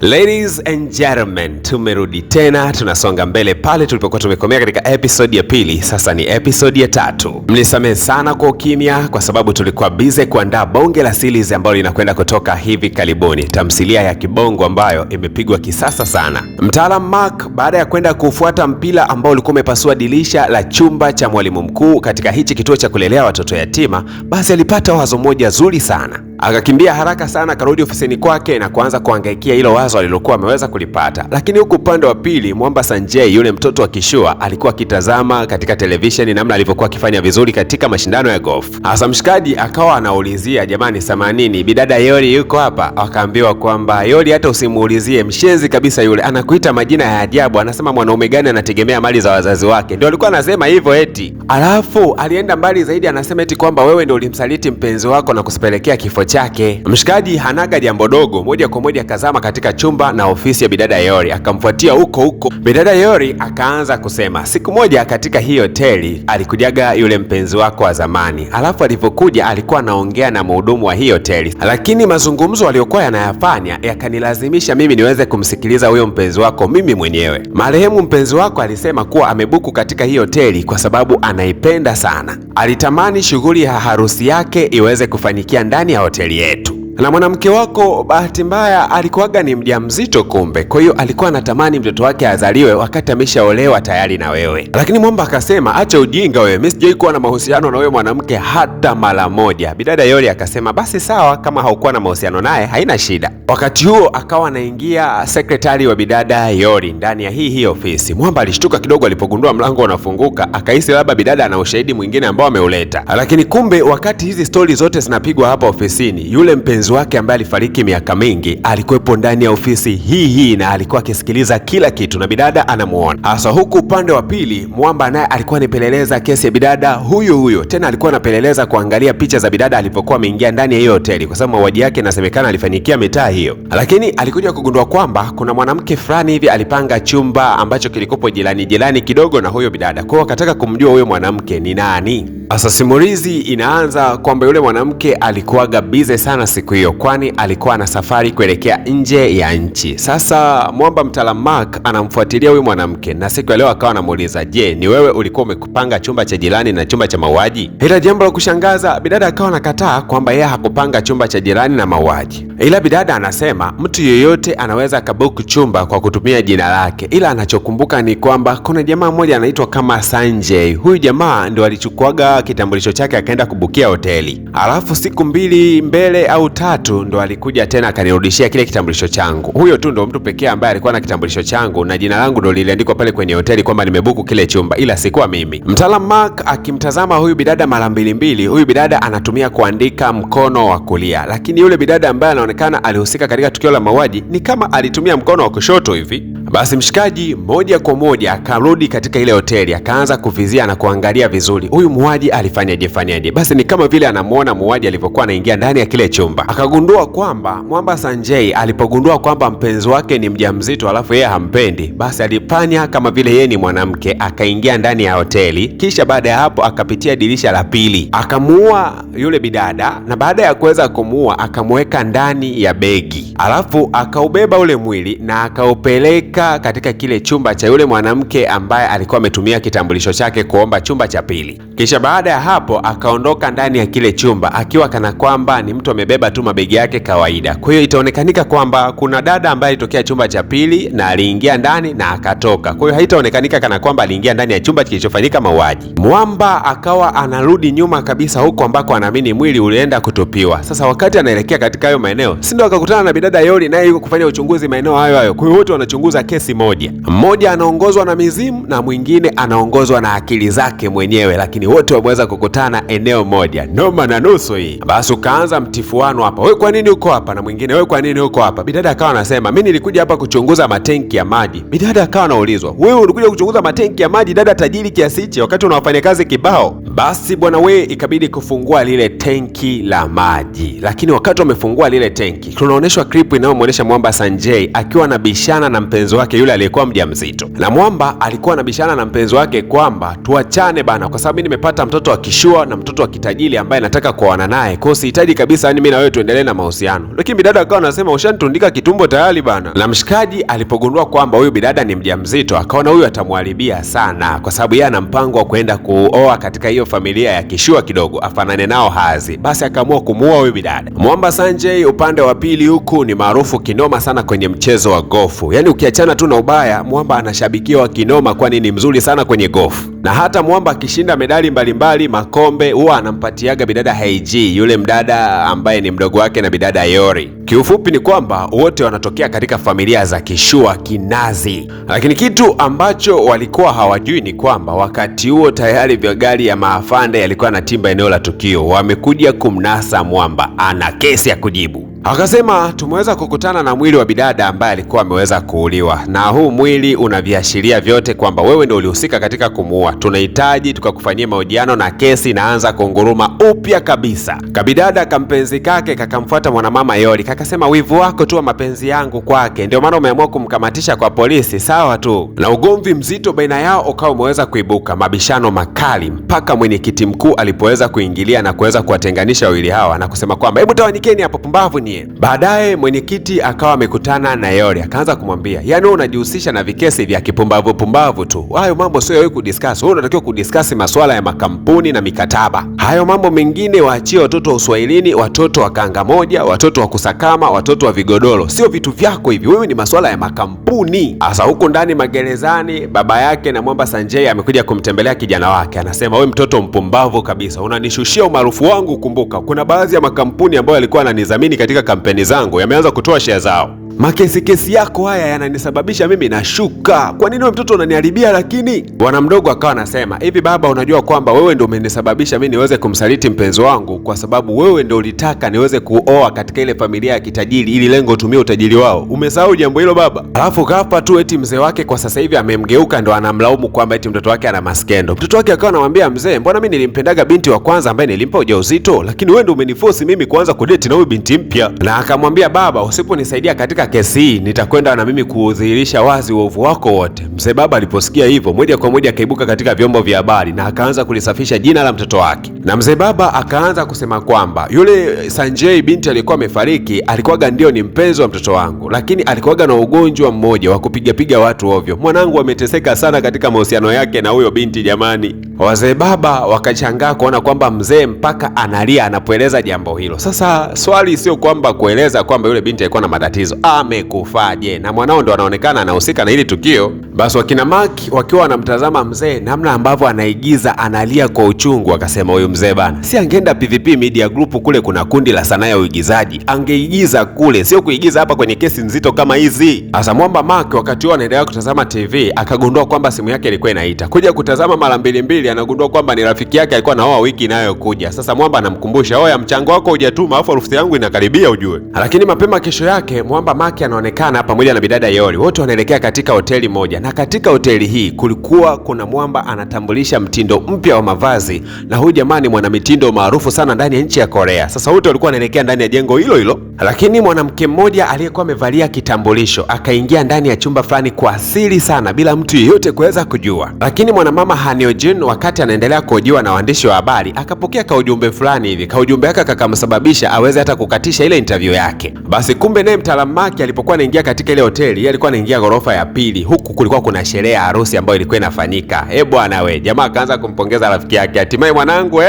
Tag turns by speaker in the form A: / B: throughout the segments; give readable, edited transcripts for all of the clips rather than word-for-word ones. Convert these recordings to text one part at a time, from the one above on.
A: Ladies and gentlemen, tumerudi tena, tunasonga mbele pale tulipokuwa tumekomea katika episode ya pili. Sasa ni episode ya 3. Mnisamehe sana kwa ukimya kwa sababu tulikuwa busy kuandaa bonge la series ambayo linakwenda kutoka hivi karibuni, tamthilia ya kibongo ambayo imepigwa kisasa sana. Mtaalamu Mark baada ya kwenda kufuata mpira ambao ulikuwa umepasua dirisha la chumba cha mwalimu mkuu katika hichi kituo cha kulelea watoto yatima, basi alipata wazo moja zuri sana. Akakimbia haraka sana, karudi ofisini kwake na kuanza kuhangaikia hilo wazo alilokuwa ameweza kulipata. Lakini huku upande wa pili, Mwamba Sanjay, yule mtoto wa kishua, alikuwa akitazama katika televisheni namna alivyokuwa akifanya vizuri katika mashindano ya golf. Hasa mshikaji akawa anaulizia, jamani samanini, bidada Yori yuko hapa? Akaambiwa kwamba Yori hata usimuulizie, mshenzi kabisa yule, anakuita majina ya ajabu, anasema mwanaume gani anategemea mali za wazazi wake. Ndio alikuwa anasema hivyo eti. Alafu alienda mbali zaidi, anasema eti kwamba wewe ndio ulimsaliti mpenzi wako na kusipelekea kifo chake. Mshikaji hanaga jambo dogo, moja kwa moja akazama katika chumba na ofisi ya bidada Yori, akamfuatia huko. Bidada Yori akaanza kusema, siku moja katika hii hoteli alikujaga yule mpenzi wako wa zamani. Alafu alipokuja alikuwa anaongea na mhudumu wa hii hoteli, lakini mazungumzo aliyokuwa yanayafanya yakanilazimisha mimi niweze kumsikiliza huyo mpenzi wako mimi mwenyewe. Marehemu mpenzi wako alisema kuwa amebuku katika hii hoteli kwa sababu anaipenda sana. Alitamani shughuli ya harusi yake iweze kufanikia ndani ya hoteli yetu. Na mwanamke wako bahati mbaya alikuwaga ni mjamzito kumbe, kwa hiyo alikuwa anatamani mtoto wake azaliwe wakati ameshaolewa tayari na wewe. Lakini Mwamba akasema, acha ujinga wewe, mimi sijai kuwa na mahusiano na wewe mwanamke hata mara moja. Bidada Yori akasema, basi sawa, kama haukuwa na mahusiano naye haina shida. Wakati huo akawa anaingia sekretari wa bidada Yori ndani ya hii ofisi. Mwamba alishtuka kidogo alipogundua mlango unafunguka, akahisi labda bidada ana ushahidi mwingine ambao ameuleta. Lakini kumbe wakati hizi stori zote zinapigwa hapa ofisini, yule mpenzi wake ambaye alifariki miaka mingi alikuwepo ndani ya ofisi hii na alikuwa akisikiliza kila kitu na bidada anamuona. Hasa huku upande wa pili, Mwamba naye alikuwa anapeleleza kesi ya bidada huyo, tena alikuwa anapeleleza kuangalia picha za bidada alipokuwa ameingia ndani ya hiyo hoteli, kwa sababu mauaji yake inasemekana alifanyikia mitaa hiyo. Lakini alikuja kugundua kwamba kuna mwanamke fulani hivi alipanga chumba ambacho kilikopo jirani kidogo na huyo bidada. Kwa hiyo akataka kumjua huyo mwanamke ni nani. Sasa simulizi inaanza kwamba yule mwanamke alikuwaga busy sana siku hiyo, kwani alikuwa na safari kuelekea nje ya nchi. Sasa Mwamba mtaalamu Mark anamfuatilia huyu mwanamke na siku ya leo akawa anamuuliza, je, ni wewe ulikuwa umekupanga chumba cha jirani na chumba cha mauaji? Ila jambo la kushangaza, bidada akawa anakataa kwamba yeye hakupanga chumba cha jirani na mauaji. Ila bidada anasema mtu yeyote anaweza akabook chumba kwa kutumia jina lake, ila anachokumbuka ni kwamba kuna jamaa mmoja anaitwa kama Sanjay. Huyu jamaa ndio alichukuaga kitambulisho chake akaenda kubukia hoteli, alafu siku 2 mbele au 3 ndo alikuja tena akanirudishia kile kitambulisho changu. Huyo tu ndo mtu pekee ambaye alikuwa na kitambulisho changu na jina langu ndo liliandikwa pale kwenye hoteli kwamba nimebuku kile chumba, ila sikuwa mimi. Mtaalamu Mark akimtazama huyu bidada mara mbili, huyu bidada anatumia kuandika mkono wa kulia, lakini yule bidada ambaye anaonekana alihusika katika tukio la mauaji ni kama alitumia mkono wa kushoto hivi. Basi mshikaji moja kwa moja akarudi katika ile hoteli, akaanza kuvizia na kuangalia vizuri huyu muuaji alifanyaje. Basi ni kama vile anamuona muuaji alivyokuwa anaingia ndani ya kile chumba. Akagundua kwamba Mwamba Sanjay alipogundua kwamba mpenzi wake ni mjamzito alafu yeye hampendi, basi alipanya kama vile yeye ni mwanamke, akaingia ndani ya hoteli, kisha baada ya hapo akapitia dirisha la pili akamuua yule bidada, na baada ya kuweza kumuua akamweka ndani ya begi, alafu akaubeba ule mwili na akaupeleka katika kile chumba cha yule mwanamke ambaye alikuwa ametumia kitambulisho chake kuomba chumba cha pili. Kisha baada ya hapo akaondoka ndani ya kile chumba akiwa kana kwamba ni mtu amebeba tu mabegi yake kawaida. Kwa hiyo itaonekanika kwamba kuna dada ambaye alitokea chumba cha pili na aliingia ndani na akatoka. Kwa hiyo haitaonekanika kana kwamba aliingia ndani ya chumba kilichofanyika mauaji. Mwamba akawa anarudi nyuma kabisa huko ambako anaamini mwili ulienda kutupiwa. Sasa wakati anaelekea katika hayo maeneo, si ndio akakutana na bidada Yori naye yuko kufanya uchunguzi maeneo hayo. Kwa hiyo wote wanachunguza kesi moja. Mmoja anaongozwa na mizimu na mwingine anaongozwa na akili zake mwenyewe, lakini wote wameweza kukutana eneo moja. Noma na nusu hii. Basi ukaanza mtifuano hapa. Wewe kwa nini uko hapa? Na mwingine, wewe kwa nini uko hapa? Bidada akawa anasema, mimi nilikuja hapa kuchunguza matenki ya maji. Bidada akawa anaulizwa, wewe ulikuja kuchunguza matenki ya maji dada tajiri kiasi hichi wakati unawafanya kazi kibao? Basi bwana we, ikabidi kufungua lile tenki la maji. Lakini wakati wamefungua lile tenki, tunaonyeshwa clip inayomuonesha Mwamba Sanjay akiwa anabishana na mpenzi wake yule aliyekuwa mjamzito. Na Mwamba alikuwa anabishana na mpenzi wake kwamba tuachane bana, kwa sababu nimepata mtoto wa kishua na mtoto wa kitajiri ambaye nataka kuoana naye, kwa hiyo sihitaji kabisa yani mimi na wewe tuendelee na mahusiano. Lakini bidada akawa anasema ushanitundika kitumbo tayari bana. Na mshikaji alipogundua kwamba huyu bidada ni mjamzito, akaona huyu atamwharibia sana, kwa sababu yeye ana mpango wa kwenda kuoa katika hiyo familia ya kishua kidogo afanane nao hazi. Basi akaamua kumuoa huyu bidada. Mwamba Sanjay upande wa pili huku ni maarufu kinoma sana kwenye mchezo wa gofu. Yaani ukiachana tu na ubaya, Mwamba anashabikiwa kinoma kwani ni mzuri sana kwenye gofu. Na hata Mwamba akishinda medali mbalimbali makombe huwa anampatiaga bidada Haiji, yule mdada ambaye ni mdogo wake na bidada Yori. Kiufupi ni kwamba wote wanatokea katika familia za kishua kinazi. Lakini kitu ambacho walikuwa hawajui ni kwamba wakati huo tayari gari ya maafande yalikuwa na timba eneo la tukio. Wamekuja kumnasa Mwamba, ana kesi ya kujibu. Akasema tumeweza kukutana na mwili wa bidada ambaye alikuwa ameweza kuuliwa, na huu mwili una viashiria vyote kwamba wewe ndio ulihusika katika kumuua. Tunahitaji tukakufanyia mahojiano na kesi inaanza kunguruma upya kabisa. Kabidada kampenzi kake kakamfuata mwanamama Yori, kakasema wivu wako tu wa mapenzi yangu kwake ndio maana umeamua kumkamatisha kwa polisi, sawa tu. Na ugomvi mzito baina yao ukawa umeweza kuibuka, mabishano makali mpaka mwenyekiti mkuu alipoweza kuingilia na kuweza kuwatenganisha wawili hawa na kusema kwamba hebu tawanyikeni hapo, pumbavu ni. Baadaye mwenyekiti akawa amekutana na Yori, akaanza kumwambia yani wewe unajihusisha na vikesi vya kipumbavu pumbavu tu. Hayo mambo sio wewe kudiscuss. Wewe unatakiwa kudiscuss masuala ya makampuni na mikataba. Hayo mambo mengine waachie watoto wa Uswahilini, watoto wa kanga moja, watoto wa kusakama, watoto wa vigodoro. Sio vitu vyako hivi. Wewe ni masuala ya makampuni. Asa huko ndani magerezani baba yake na Mwamba Sanjay amekuja kumtembelea kijana wake. Anasema wewe mtoto mpumbavu kabisa, unanishushia umaarufu wangu. Kumbuka kuna baadhi ya makampuni ambayo yalikuwa yananidhamini katika kampeni zangu yameanza kutoa share zao. Makesi yako haya yananisababisha mimi nashuka. Kwa nini wewe mtoto unaniharibia? Lakini bwana mdogo akawa anasema hivi, baba unajua kwamba wewe ndio umenisababisha mimi niweze kumsaliti mpenzi wangu, kwa sababu wewe ndio ulitaka niweze kuoa katika ile familia ya kitajiri ili lengo utumie utajiri wao. Umesahau jambo hilo baba? Alafu ghafla tu eti mzee wake kwa sasa hivi amemgeuka, ndo anamlaumu kwamba eti mtoto wake ana maskendo. Mtoto wake akawa anamwambia mzee, mbona mimi nilimpendaga binti wa kwanza ambaye nilimpa ujauzito, lakini wewe ndio umeniforce mimi kuanza kudate na huyu binti mpya. Na akamwambia baba, usiponisaidia katika kesi hii nitakwenda na mimi kudhihirisha wazi uovu wako wote. Mzee baba aliposikia hivyo moja kwa moja akaibuka katika vyombo vya habari na akaanza kulisafisha jina la mtoto wake. Na mzee baba akaanza kusema kwamba yule Sanjay binti alikuwa amefariki alikuwaga ndio ni mpenzi wa mtoto wangu, lakini alikuwaga na ugonjwa mmoja wa kupiga watu ovyo. Mwanangu ameteseka sana katika mahusiano yake na huyo binti jamani. Wazee baba wakachangaa kuona kwamba mzee mpaka analia anapoeleza jambo hilo. Sasa swali sio kwamba kueleza kwamba yule binti alikuwa na matatizo, amekufaje na mwanao ndo anaonekana anahusika na hili tukio. Basi wakina Mark wakiwa wanamtazama mzee namna ambavyo anaigiza analia kwa uchungu, akasema huyu mzee bana, si angeenda PVP Media Group, kule kuna kundi la sanaa ya uigizaji, angeigiza kule, sio kuigiza hapa kwenye kesi nzito kama hizi. Asa Mwamba Mark wakati huo anaendelea kutazama TV akagundua kwamba simu yake ilikuwa inaita. Kuja kutazama mara mbili anagundua kwamba ni rafiki yake alikuwa anaoa wiki inayokuja. Sasa Mwamba anamkumbusha, oya mchango wako hujatuma afu harusi yangu inakaribia ujue. Lakini mapema kesho yake Mwamba Mark anaonekana pamoja na bidada Yori, wote wanaelekea katika hoteli moja, na katika hoteli hii kulikuwa kuna Mwamba anatambulisha mtindo mpya wa mavazi, na huyu jamani mwana mitindo maarufu sana ndani ya nchi ya Korea. Sasa wote walikuwa wanaelekea ndani ya jengo hilo, lakini mwanamke mmoja aliyekuwa amevalia kitambulisho akaingia ndani ya chumba fulani kwa siri sana bila mtu yeyote kuweza kujua. Lakini mwanamama Haniojin wakati anaendelea kuhojiwa na waandishi wa habari akapokea kaujumbe fulani hivi. Kaujumbe yake kakamsababisha aweze hata kukatisha ile interview yake. Basi kumbe naye mtaalamu Mark alipokuwa anaingia katika ile hoteli, yeye alikuwa anaingia ghorofa ya pili, huku kulikuwa kuna sherehe ya harusi ambayo ilikuwa inafanyika. Bwana we, jamaa akaanza kumpongeza rafiki yake, hatimaye mwanangu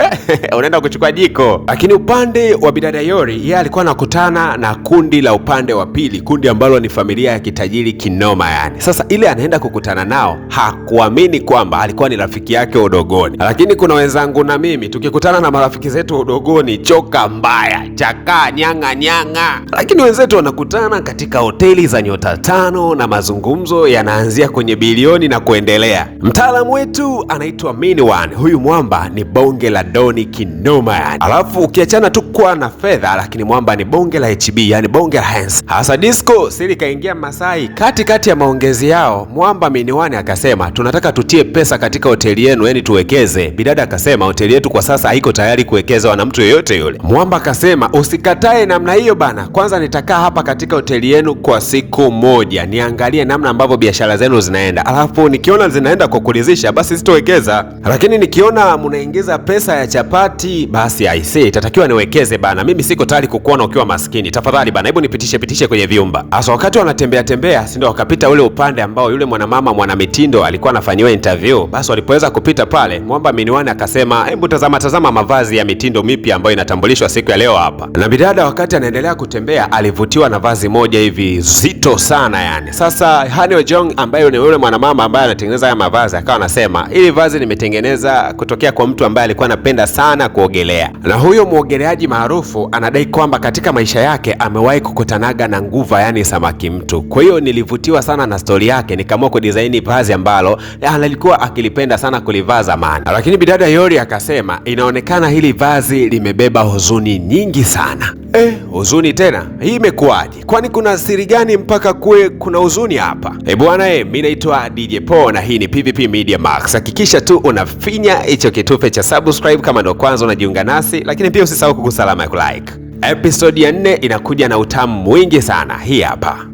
A: unaenda kuchukua jiko. Lakini upande wa bidada Yori, yeye alikuwa anakutana na kundi la upande wa pili, kundi ambalo ni familia ya kitajiri kinoma yani. Sasa ile anaenda kukutana nao hakuamini kwamba alikuwa ni rafiki yake udogoni. Lakini kuna wenzangu na mimi tukikutana na marafiki zetu udogoni, choka mbaya, chakaa nyanga. Lakini wenzetu wanakutana katika hoteli za nyota 5 na mazungumzo yanaanzia kwenye bilioni na kuendelea. Mtaalamu wetu anaitwa Minwan. Huyu Mwamba ni bonge la doni kinoma yani. Alafu ukiachana tu kwa na fedha, lakini Mwamba ni bonge la HB yani bonge la hands. Hasa disco siri kaingia Masai. Kati ya maongezi yao Mwamba Minwan akasema tunataka tutie pesa katika hoteli yenu yani tuwekeze. Bidada akasema hoteli yetu kwa sasa haiko tayari kuwekezewa na mtu yeyote yule. Mwamba akasema usikatae namna hiyo bana, kwanza nitakaa hapa katika hoteli hoteli yenu kwa siku moja, niangalie namna ambavyo biashara zenu zinaenda, alafu nikiona zinaenda kwa kuridhisha basi sitowekeza, lakini nikiona mnaingiza pesa ya chapati basi aisee itatakiwa niwekeze bana. Mimi siko tayari kukuona ukiwa maskini, tafadhali bana, hebu nipitishe kwenye vyumba. Hasa wakati wanatembea tembea, si ndio wakapita ule upande ambao yule mwanamama mwanamitindo alikuwa anafanyiwa interview. Basi walipoweza kupita pale, Mwamba Miniwani akasema hebu tazama mavazi ya mitindo mipya ambayo inatambulishwa siku ya leo hapa. Na bidada wakati anaendelea kutembea alivutiwa na vazi moja hivi zito sana yani. Sasa Han Yojong ambaye ni yule mwanamama ambaye anatengeneza haya mavazi akawa anasema hili vazi nimetengeneza kutokea kwa mtu ambaye alikuwa anapenda sana kuogelea, na huyo muogeleaji maarufu anadai kwamba katika maisha yake amewahi kukutanaga na nguva yani samaki mtu. Kwa hiyo nilivutiwa sana na story yake, nikaamua kudesign vazi ambalo alikuwa akilipenda sana kulivaa zamani. Lakini bidada Yori akasema inaonekana hili vazi limebeba huzuni nyingi sana. Huzuni tena? Hii imekuwaje? Kwani kuna siri gani mpaka kuwe kuna huzuni hapa? Bwana mimi naitwa DJ Paul na hii ni PVP Media Max. Hakikisha tu unafinya hicho kitufe cha subscribe kama ndo kwanza unajiunga nasi, lakini pia usisahau kugusa alama ya like. Episode ya 4 inakuja na utamu mwingi sana. Hii hapa.